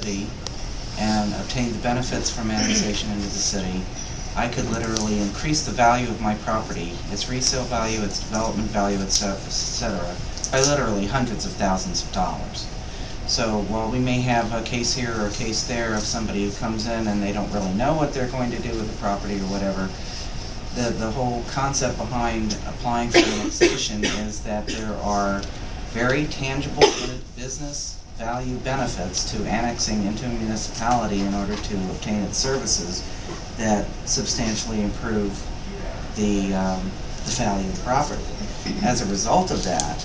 city and obtain the benefits from annexation into the city, I could literally increase the value of my property, its resale value, its development value, etc., by literally hundreds of thousands of dollars. So while we may have a case here or a case there of somebody who comes in and they don't really know what they're going to do with the property or whatever, the whole concept behind applying for annexation is that there are very tangible business value benefits to annexing into a municipality in order to obtain its services that substantially improve the value of the property. As a result of that,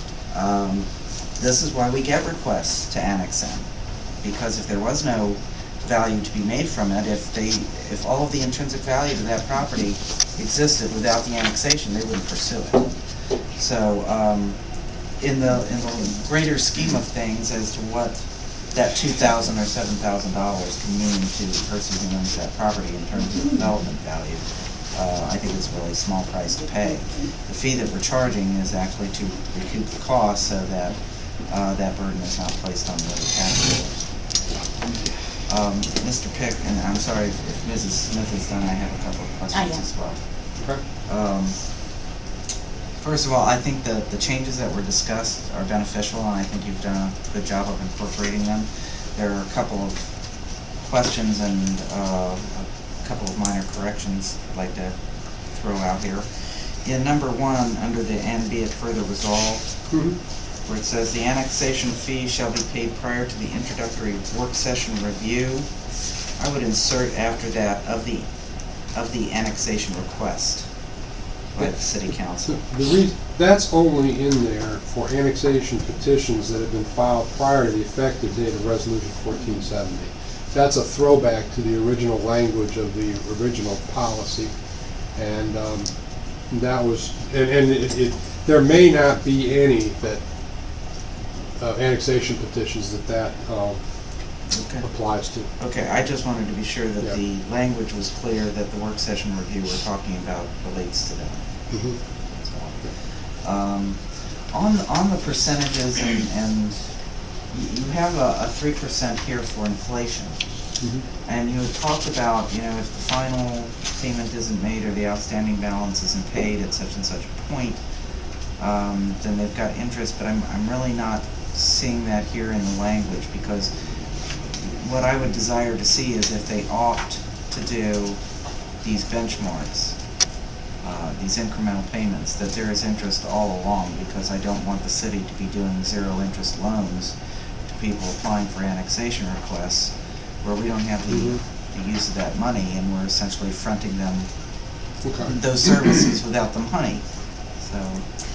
this is why we get requests to annex in, because if there was no value to be made from it, if all of the intrinsic value to that property existed without the annexation, they wouldn't pursue it. So in the greater scheme of things as to what that $2,000 or $7,000 can mean to the person who owns that property in terms of development value, I think it's a really small price to pay. The fee that we're charging is actually to recoup the cost so that that burden is not placed on the other taxpayers. Mr. Pick, and I'm sorry if Mrs. Smith is done, I have a couple of questions as well. Okay. First of all, I think that the changes that were discussed are beneficial, and I think you've done a good job of incorporating them. There are a couple of questions and a couple of minor corrections I'd like to throw out here. In number 1, under the "and be it further resolved," where it says the annexation fee shall be paid prior to the introductory work session review, I would insert after that of the annexation request by the City Council. That's only in there for annexation petitions that have been filed prior to the effective date of Resolution 1470. That's a throwback to the original language of the original policy, and that was, there may not be any that annexation petitions that Okay. applies to. Okay, I just wanted to be sure that the language was clear that the work session review we're talking about relates to that. So, on the percentages, and you have a 3% here for inflation, and you had talked about, you know, if the final payment isn't made or the outstanding balance isn't paid at such and such a point, then they've got interest, but I'm really not seeing that here in the language, because what I would desire to see is if they opt to do these benchmarks, these incremental payments, that there is interest all along, because I don't want the city to be doing zero interest loans to people applying for annexation requests where we don't have the use of that money and we're essentially fronting them those services without the money.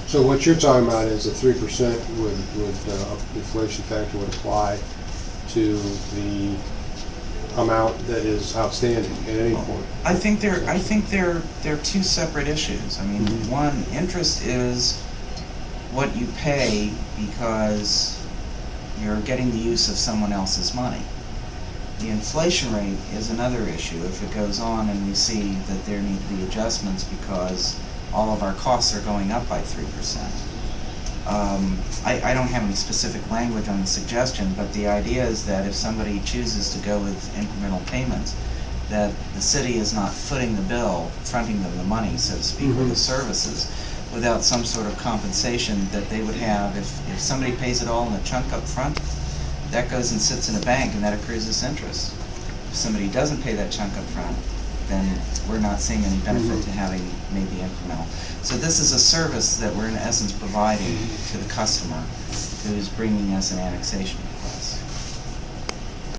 So what you're talking about is a 3% with inflation factor would apply to the amount that is outstanding at any point. I think they're two separate issues. I mean, one, interest is what you pay because you're getting the use of someone else's money. The inflation rate is another issue. If it goes on and we see that there need to be adjustments because all of our costs are going up by 3%. I don't have any specific language on the suggestion, but the idea is that if somebody chooses to go with incremental payments, that the city is not footing the bill, fronting them the money, so to speak, for the services, without some sort of compensation that they would have. If somebody pays it all in a chunk up front, that goes and sits in a bank and that accrues as interest. If somebody doesn't pay that chunk up front, then we're not seeing any benefit to having made the incremental. So this is a service that we're in essence providing to the customer who's bringing us an annexation.